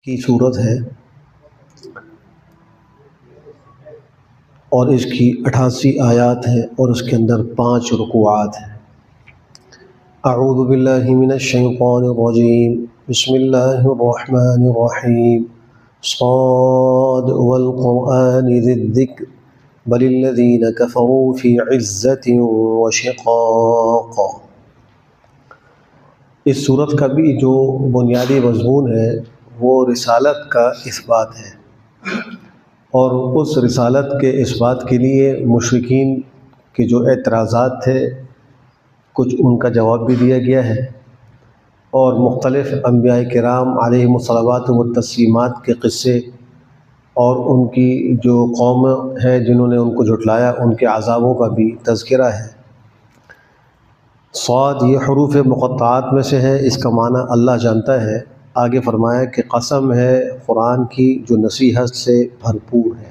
کی صورت ہے اور اس کی 88 آیات ہیں اور اس کے اندر 5 رکوعات ہیں۔ اعوذ باللہ من الشیطان الرجیم، بسم اللہ الرحمن الرحیم، صاد والقرآن ذی الذکر بل الذین کفروا فی عزت وشقاق۔ اس صورت کا بھی جو بنیادی مضمون ہے وہ رسالت کا اثبات ہے، اور اس رسالت کے اثبات کے لیے مشرکین کے جو اعتراضات تھے کچھ ان کا جواب بھی دیا گیا ہے، اور مختلف انبیاء کرام علیہم الصلوات والتسلیمات کے قصے اور ان کی جو قوم ہے جنہوں نے ان کو جھٹلایا ان کے عذابوں کا بھی تذکرہ ہے۔ صاد یہ حروف مقطعات میں سے ہے، اس کا معنی اللہ جانتا ہے۔ آگے فرمایا کہ قسم ہے قرآن کی جو نصیحت سے بھرپور ہے۔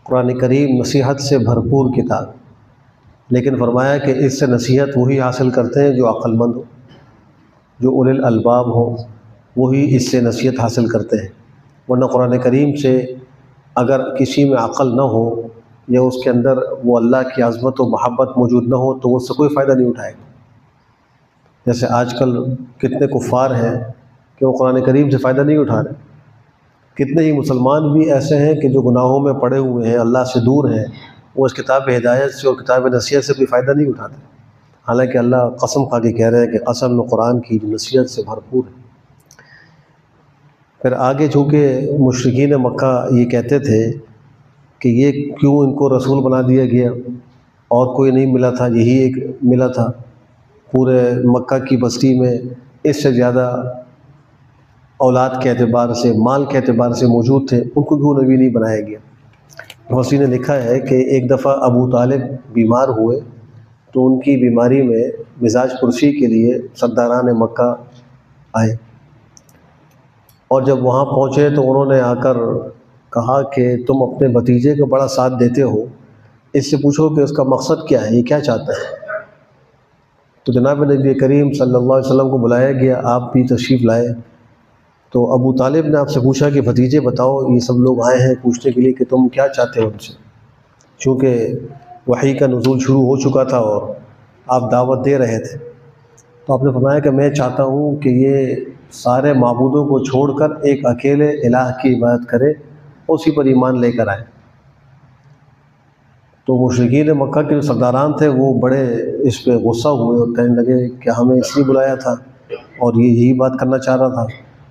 قرآن کریم نصیحت سے بھرپور کتاب، لیکن فرمایا کہ اس سے نصیحت وہی حاصل کرتے ہیں جو عقل مند ہو، جو اولی الالباب ہو، وہی اس سے نصیحت حاصل کرتے ہیں، ورنہ قرآن کریم سے اگر کسی میں عقل نہ ہو یا اس کے اندر وہ اللہ کی عظمت و محبت موجود نہ ہو تو وہ اس سے کوئی فائدہ نہیں اٹھائے گا۔ جیسے آج کل کتنے کفار ہیں کہ وہ قرآن کریم سے فائدہ نہیں اٹھا رہے، کتنے ہی مسلمان بھی ایسے ہیں کہ جو گناہوں میں پڑے ہوئے ہیں، اللہ سے دور ہیں، وہ اس کتاب ہدایت سے اور کتاب نصیحت سے کوئی فائدہ نہیں اٹھاتے، حالانکہ اللہ قسم کھا کے کہہ رہے ہیں کہ قسم میں قرآن کی نصیحت سے بھرپور ہے۔ پھر آگے چونکہ مشرکین مکہ یہ کہتے تھے کہ یہ کیوں ان کو رسول بنا دیا گیا، اور کوئی نہیں ملا تھا، یہی ایک ملا تھا، پورے مکہ کی بستی میں اس سے زیادہ اولاد کے اعتبار سے، مال کے اعتبار سے موجود تھے، ان کو کیوں نبی نہیں بنایا گیا۔ حسین نے لکھا ہے کہ ایک دفعہ ابو طالب بیمار ہوئے تو ان کی بیماری میں مزاج پرسی کے لیے سرداران مکہ آئے، اور جب وہاں پہنچے تو انہوں نے آ کر کہا کہ تم اپنے بھتیجے کا بڑا ساتھ دیتے ہو، اس سے پوچھو کہ اس کا مقصد کیا ہے، یہ کیا چاہتا ہے۔ تو جناب نبی کریم صلی اللہ علیہ وسلم کو بلایا گیا، آپ بھی تشریف لائے، تو ابو طالب نے آپ سے پوچھا کہ بھتیجے بتاؤ، یہ سب لوگ آئے ہیں پوچھنے کے لیے کہ تم کیا چاہتے ہو ان سے، چونکہ وحی کا نزول شروع ہو چکا تھا اور آپ دعوت دے رہے تھے۔ تو آپ نے فرمایا کہ میں چاہتا ہوں کہ یہ سارے معبودوں کو چھوڑ کر ایک اکیلے الہ کی عبادت کرے، اسی پر ایمان لے کر آئے۔ تو مشرکین مکہ کے جو سرداران تھے وہ بڑے اس پہ غصہ ہوئے اور کہنے لگے کہ ہمیں اس لیے بلایا تھا اور یہ یہی بات کرنا چاہ رہا تھا،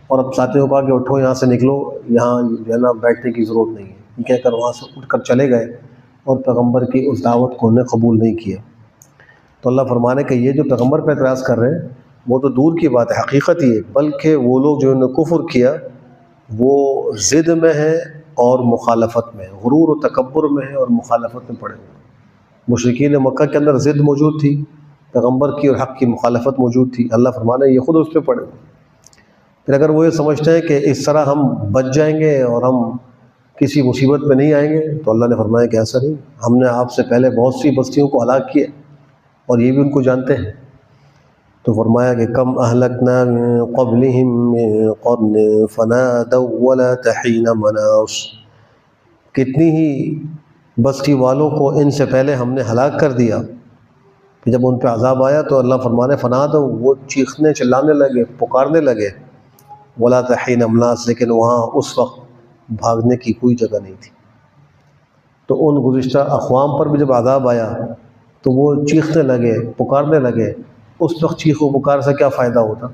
اور اب ساتھیوں کو کہا کہ اٹھو یہاں سے نکلو، یہاں جو ہے نا بیٹھنے کی ضرورت نہیں ہے، یہ کہہ کر وہاں سے اٹھ کر چلے گئے، اور پیغمبر کی اس دعوت کو انہیں قبول نہیں کیا۔ تو اللہ فرمانے کہ یہ جو پیغمبر پہ اعتراض کر رہے ہیں وہ تو دور کی بات ہے، حقیقت ہی ہے، بلکہ وہ لوگ جو انہوں نے کفر کیا وہ ضد میں ہے اور مخالفت میں ہے، غرور و تکبر میں ہے اور مخالفت میں پڑے ہوئے ہیں۔ مشرکین مکہ کے اندر ضد موجود تھی، پیغمبر کی اور حق کی مخالفت موجود تھی، اللہ فرمانے یہ خود اس پہ پڑے ہوئے۔ پھر اگر وہ یہ سمجھتے ہیں کہ اس طرح ہم بچ جائیں گے اور ہم کسی مصیبت میں نہیں آئیں گے، تو اللہ نے فرمایا کہ ایسا نہیں، ہم نے آپ سے پہلے بہت سی بستیوں کو ہلاک کیا اور یہ بھی ان کو جانتے ہیں۔ تو فرمایا کہ کم اہلکنا من قبلہم من قرن فنادوا ولا تحین مناص، کتنی ہی بستی والوں کو ان سے پہلے ہم نے ہلاک کر دیا، کہ جب ان پہ عذاب آیا تو اللہ فرمانے فنادوا، وہ چیخنے چلانے لگے، پکارنے لگے، ولا تحین مناص، لیکن وہاں اس وقت بھاگنے کی کوئی جگہ نہیں تھی۔ تو ان گزشتہ اقوام پر بھی جب عذاب آیا تو وہ چیخنے لگے، پکارنے لگے، اس وقت چیخ و پکار سے کیا فائدہ ہوتا۔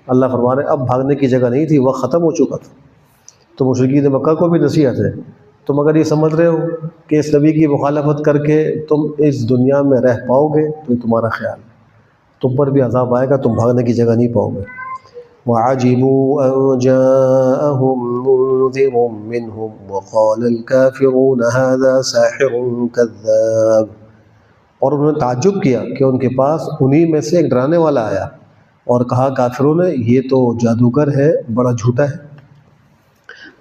اللہ فرمانے اب بھاگنے کی جگہ نہیں تھی، وقت ختم ہو چکا تھا۔ تو مشرکین مکہ کو بھی نصیحت ہے، تم اگر یہ سمجھ رہے ہو کہ اس نبی کی مخالفت کر کے تم اس دنیا میں رہ پاؤ گے تو یہ تمہارا خیال ہے، تم پر بھی عذاب آئے گا، تم بھاگنے کی جگہ نہیں پاؤ گے۔ وَعَجِبُوا أَن جَاءَهُم مُّنذِرٌ مِّنْهُمْ وَقَالَ الْكَافِرُونَ هَٰذَا سَاحِرٌ كَذَّابٌ، اور انہوں نے تعجب کیا کہ ان کے پاس انہی میں سے ایک ڈرانے والا آیا، اور کہا کافروں نے یہ تو جادوگر ہے، بڑا جھوٹا ہے۔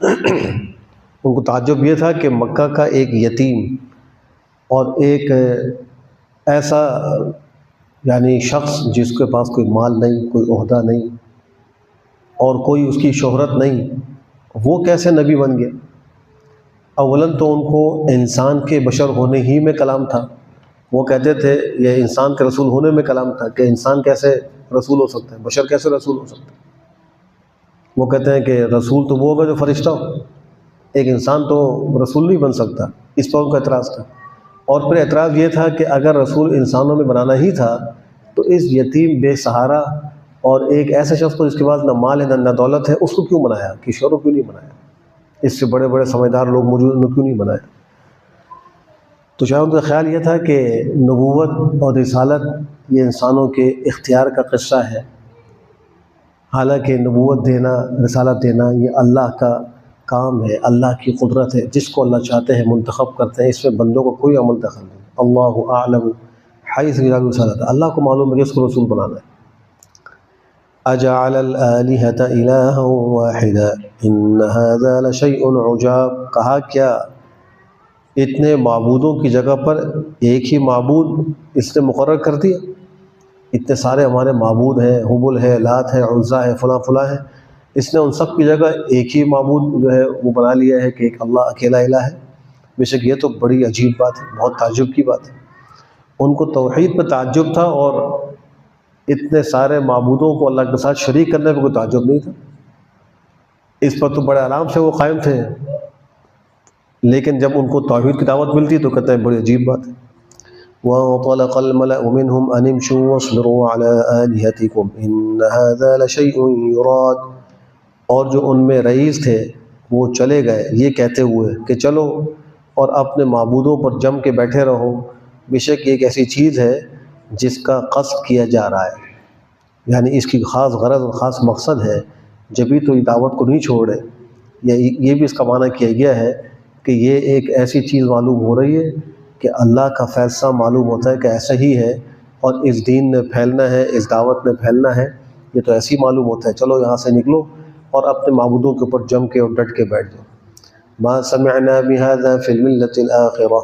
ان کو تعجب یہ تھا کہ مکہ کا ایک یتیم اور ایک ایسا یعنی شخص جس کے پاس کوئی مال نہیں، کوئی عہدہ نہیں، اور کوئی اس کی شہرت نہیں، وہ کیسے نبی بن گیا؟ اولاً تو ان کو انسان کے بشر ہونے ہی میں کلام تھا، وہ کہتے تھے یہ انسان کے رسول ہونے میں کلام تھا کہ انسان کیسے رسول ہو سکتا ہے، بشر کیسے رسول ہو سکتا ہے۔ وہ کہتے ہیں کہ رسول تو وہ ہوگا جو فرشتہ ہو، ایک انسان تو رسول نہیں بن سکتا، اس پر ان کا اعتراض تھا۔ اور پھر اعتراض یہ تھا کہ اگر رسول انسانوں میں بنانا ہی تھا تو اس یتیم بے سہارا اور ایک ایسے شخص کو جس کے پاس نہ مال ہے نہ دولت ہے، اس کو کیوں بنایا، کشوروں کیوں نہیں بنایا، اس سے بڑے بڑے سمجھدار لوگ موجود ہیں کیوں نہیں بنایا؟ تو شاید ان کا خیال یہ تھا کہ نبوت اور رسالت یہ انسانوں کے اختیار کا قصہ ہے، حالانکہ نبوت دینا، رسالت دینا یہ اللہ کا کام ہے، اللہ کی قدرت ہے، جس کو اللہ چاہتے ہیں منتخب کرتے ہیں، اس میں بندوں کو کوئی عمل دخل نہیں۔ اللہ اعلم حیث یجعل رسالتہ، اللہ کو معلوم ہے کہ اس کو رسول بنانا ہے۔ اجعل الآلہۃ الہا واحدا ان ھذا لشیء عجاب، کہا کیا اتنے معبودوں کی جگہ پر ایک ہی معبود اس نے مقرر کر دیا؟ اتنے سارے ہمارے معبود ہیں، حبل ہے، لات ہے، عزا ہے، فلاں فلاں ہے، اس نے ان سب کی جگہ ایک ہی معبود جو ہے وہ بنا لیا ہے کہ ایک اللہ اکیلا الہ ہے۔ بے شک یہ تو بڑی عجیب بات ہے، بہت تعجب کی بات ہے۔ ان کو توحید پہ تعجب تھا اور اتنے سارے معبودوں کو اللہ کے ساتھ شریک کرنے پہ کوئی تعجب نہیں تھا، اس پر تو بڑے آرام سے وہ قائم تھے۔ لیکن جب ان کو توحید کی دعوت ملتی تو کہتے ہیں بڑی عجیب بات ہے۔ وَانطَلَقَ الْمَلَأُ مِنْهُمْ أَنِ امْشُوا وَاصْبِرُوا عَلَىٰ آلِهَتِكُمْ إِنَّ هَٰذَا لَشَيْءٌ يُرَادُ، اور جو ان میں رئیس تھے وہ چلے گئے یہ کہتے ہوئے کہ چلو اور اپنے معبودوں پر جم کے بیٹھے رہو، بے شک یہ ایک ایسی چیز ہے جس کا قصد کیا جا رہا ہے، یعنی اس کی خاص غرض اور خاص مقصد ہے، جبھی تو یہ دعوت کو نہیں چھوڑے۔ یہ بھی اس کا معنی کیا گیا ہے کہ یہ ایک ایسی چیز معلوم ہو رہی ہے کہ اللہ کا فیصلہ معلوم ہوتا ہے کہ ایسا ہی ہے، اور اس دین نے پھیلنا ہے، اس دعوت نے پھیلنا ہے، یہ تو ایسے ہی معلوم ہوتا ہے، چلو یہاں سے نکلو اور اپنے معبودوں کے اوپر جم کے اور ڈٹ کے بیٹھ جاؤ۔ ما سمعنا بهذا في الملة الآخرة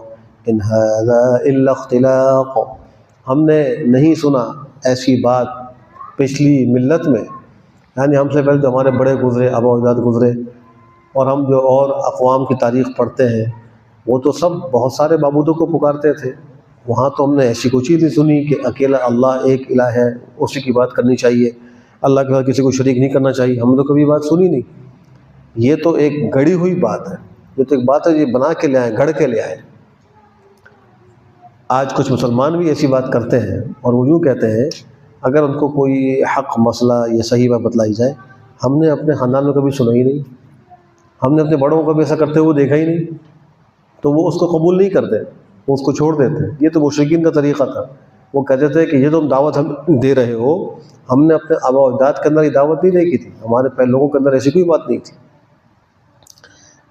ان هذا الا اختلاق، ہم نے نہیں سنا ایسی بات پچھلی ملت میں، یعنی ہم سے پہلے جو ہمارے بڑے گزرے، آبا و اجداد گزرے، اور ہم جو اور اقوام کی تاریخ پڑھتے ہیں وہ تو سب بہت سارے معبودوں کو پکارتے تھے، وہاں تو ہم نے ایسی کوئی چیز نہیں سنی کہ اکیلا اللہ ایک الہ ہے، اسی کی بات کرنی چاہیے، اللہ کے ساتھ کسی کو شریک نہیں کرنا چاہیے، ہم نے تو کبھی بات سنی نہیں۔ یہ تو ایک گڑی ہوئی بات ہے، یہ تو ایک بات ہے یہ بنا کے لے آئے، گھڑ کے لے آئے۔ آج کچھ مسلمان بھی ایسی بات کرتے ہیں اور وہ یوں کہتے ہیں اگر ان کو کوئی حق مسئلہ یا صحیح بات بتلائی جائے، ہم نے اپنے خاندان میں کبھی سنا ہی نہیں، ہم نے اپنے بڑوں کو کبھی ایسا کرتے ہوئے دیکھا ہی نہیں، تو وہ اس کو قبول نہیں کرتے، وہ اس کو چھوڑ دیتے۔ یہ تو مشرکین کا طریقہ تھا، وہ کہتے تھے کہ یہ تو دعوت ہم دے رہے ہو، ہم نے اپنے آبا و اجداد کے اندر یہ دعوت نہیں دیکھی تھی، ہمارے پہلے لوگوں کے اندر ایسی کوئی بات نہیں تھی۔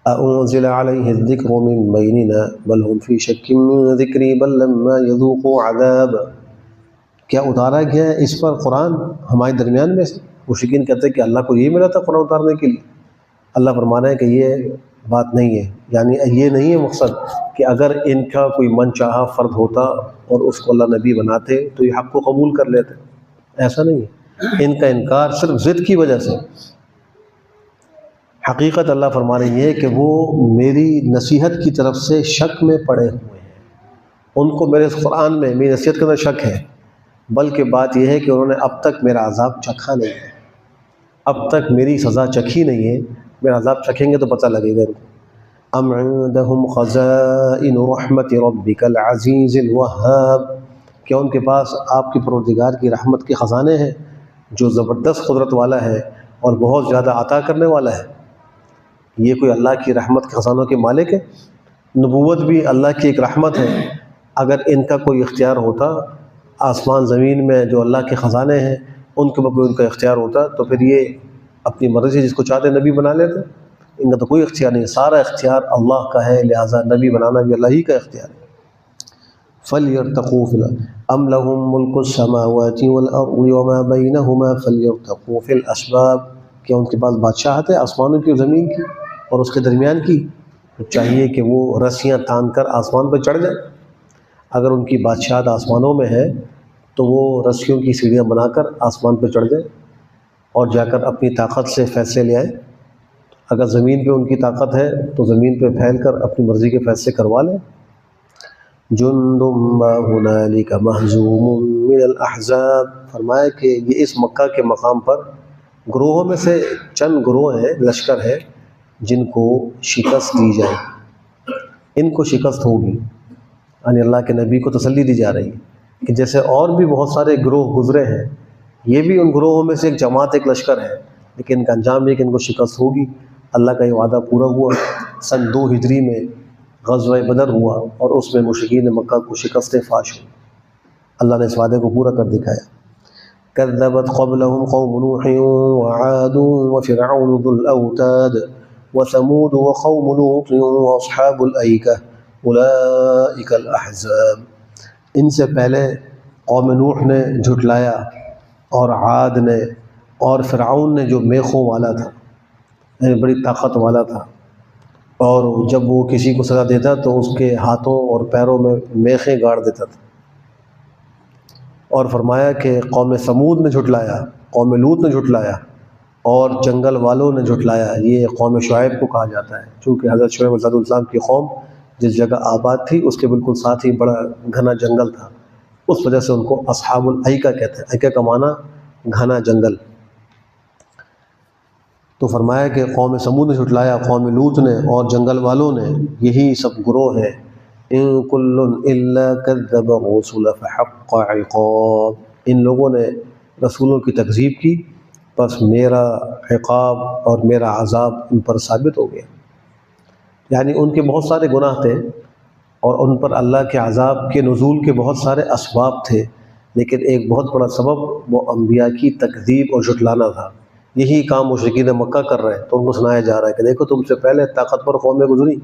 أَأُنزِلَ عَلَيْهِ الذِّكْرُ مِن بَيْنِنَا بَلْ هُمْ فِي شَكٍّ مِّن ذِكْرِي بَل لَّمَّا يَذُوقُوا عَذَابِ، کیا اتارا گیا ہے اس پر قرآن ہمارے درمیان میں سے؟ مشرکین کہتے ہیں کہ اللہ کو یہی ملا تھا قرآن اتارنے کے لیے؟ اللہ فرمانا ہے کہ یہ بات نہیں ہے، یعنی یہ نہیں ہے مقصد کہ اگر ان کا کوئی من چاہا فرد ہوتا اور اس کو اللہ نبی بناتے تو یہ حق کو قبول کر لیتے، ایسا نہیں ہے، ان کا انکار صرف ضد کی وجہ سے۔ حقیقت اللہ فرما رہی ہے کہ وہ میری نصیحت کی طرف سے شک میں پڑے ہوئے ہیں، ان کو میرے اس قرآن میں میری نصیحت کے اندر شک ہے، بلکہ بات یہ ہے کہ انہوں نے اب تک میرا عذاب چکھا نہیں ہے، اب تک میری سزا چکھی نہیں ہے، میرا عذاب چکھیں گے تو پتہ لگے گا ان کو۔ ام عندهم خزائن رحمت ربک العزیز الوہاب، کیا ان کے پاس آپ کے پروردگار کی رحمت کے خزانے ہیں جو زبردست قدرت والا ہے اور بہت زیادہ عطا کرنے والا ہے؟ یہ کوئی اللہ کی رحمت کے خزانوں کے مالک ہے؟ نبوت بھی اللہ کی ایک رحمت ہے، اگر ان کا کوئی اختیار ہوتا، آسمان زمین میں جو اللہ کے خزانے ہیں ان کے اوپر ان کا اختیار ہوتا تو پھر یہ اپنی مرضی جس کو چاہتے نبی بنا لیتے، ان کا تو کوئی اختیار نہیں، سارا اختیار اللہ کا ہے، لہٰذا نبی بنانا بھی اللہ ہی کا اختیار ہے۔ فَلْيَرْتَقُوا فِي أَمْ لَهُم مُّلْكُ السَّمَاوَاتِ وَالْأَرْضِ وَمَا بَيْنَهُمَا فَلْيَرْتَقُوا فِي الْأَسْبَابِ، کیا ان کے پاس بادشاہت ہے آسمانوں کی اور زمین کی اور اس کے درمیان کی؟ تو چاہیے کہ وہ رسیاں تان کر آسمان پہ چڑھ جائیں، اگر ان کی بادشاہت آسمانوں میں ہے تو وہ رسیوں کی سیڑھیاں بنا کر آسمان پہ چڑھ جائیں۔ اور جا کر اپنی طاقت سے فیصلے لے آئیں۔ اگر زمین پہ ان کی طاقت ہے تو زمین پہ پھیل کر اپنی مرضی کے فیصلے کروا لیں۔ جند ما هنالک مہزوم من الاحزاب، فرمایا کہ یہ اس مکہ کے مقام پر گروہوں میں سے چند گروہ ہیں، لشکر ہے جن کو شکست دی جائے، ان کو شکست ہوگی۔ یعنی اللہ کے نبی کو تسلی دی جا رہی ہے کہ جیسے اور بھی بہت سارے گروہ گزرے ہیں، یہ بھی ان گروہوں میں سے ایک جماعت، ایک لشکر ہے، لیکن ان کا انجام یہ کہ ان کو شکست ہوگی۔ اللہ کا یہ وعدہ پورا ہوا۔ سن 2 ہجری میں غزوہ بدر ہوا اور اس میں مشرکین مکہ کو شکست فاش ہوئی۔ اللہ نے اس وعدے کو پورا کر دکھایا۔ كذبت قبلهم قوم نوح وعاد وفرعون ذو الأوتاد وثمود وقوم لوط وأصحاب الأيكة أولئك الأحزاب، ان سے پہلے قوم نوح نے جھٹلایا، اور عاد نے، اور فرعون نے جو میخوں والا تھا، یعنی بڑی طاقت والا تھا، اور جب وہ کسی کو سزا دیتا تو اس کے ہاتھوں اور پیروں میں میخیں گاڑ دیتا تھا۔ اور فرمایا کہ قوم سمود نے جھٹلایا، قوم لوط نے جھٹلایا، اور جنگل والوں نے جھٹلایا۔ یہ قوم شعیب کو کہا جاتا ہے، چونکہ حضرت شعیب علیہ السلام کی قوم جس جگہ آباد تھی اس کے بالکل ساتھ ہی بڑا گھنا جنگل تھا، اس وجہ سے ان کو اصحاب الایکہ کہتے ہیں۔ ایکہ کا معنی گھنا جنگل۔ تو فرمایا کہ قوم سمود نے جھٹلایا، قوم لوط نے، اور جنگل والوں نے، یہی سب گروہ ہیں۔ ان کل الا کذب الرسل فحق عقاب، ان لوگوں نے رسولوں کی تکذیب کی، بس میرا عقاب اور میرا عذاب ان پر ثابت ہو گیا۔ یعنی ان کے بہت سارے گناہ تھے اور ان پر اللہ کے عذاب کے نزول کے بہت سارے اسباب تھے، لیکن ایک بہت بڑا سبب وہ انبیاء کی تکذیب اور جھٹلانا تھا۔ یہی کام مشرکین مکہ کر رہے ہیں، تو ان کو سنایا جا رہا ہے کہ دیکھو تم سے پہلے طاقتور قومیں گزری،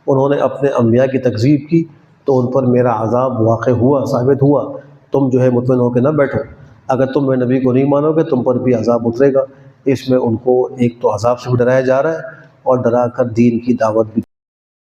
انہوں نے اپنے انبیاء کی تکذیب کی تو ان پر میرا عذاب واقع ہوا، ثابت ہوا۔ تم جو ہے مطمئن ہو کے نہ بیٹھو، اگر تم میرے نبی کو نہیں مانو گے تم پر بھی عذاب اترے گا۔ اس میں ان کو ایک تو عذاب سے بھی ڈرایا جا رہا ہے اور ڈرا کر دین کی دعوت بھی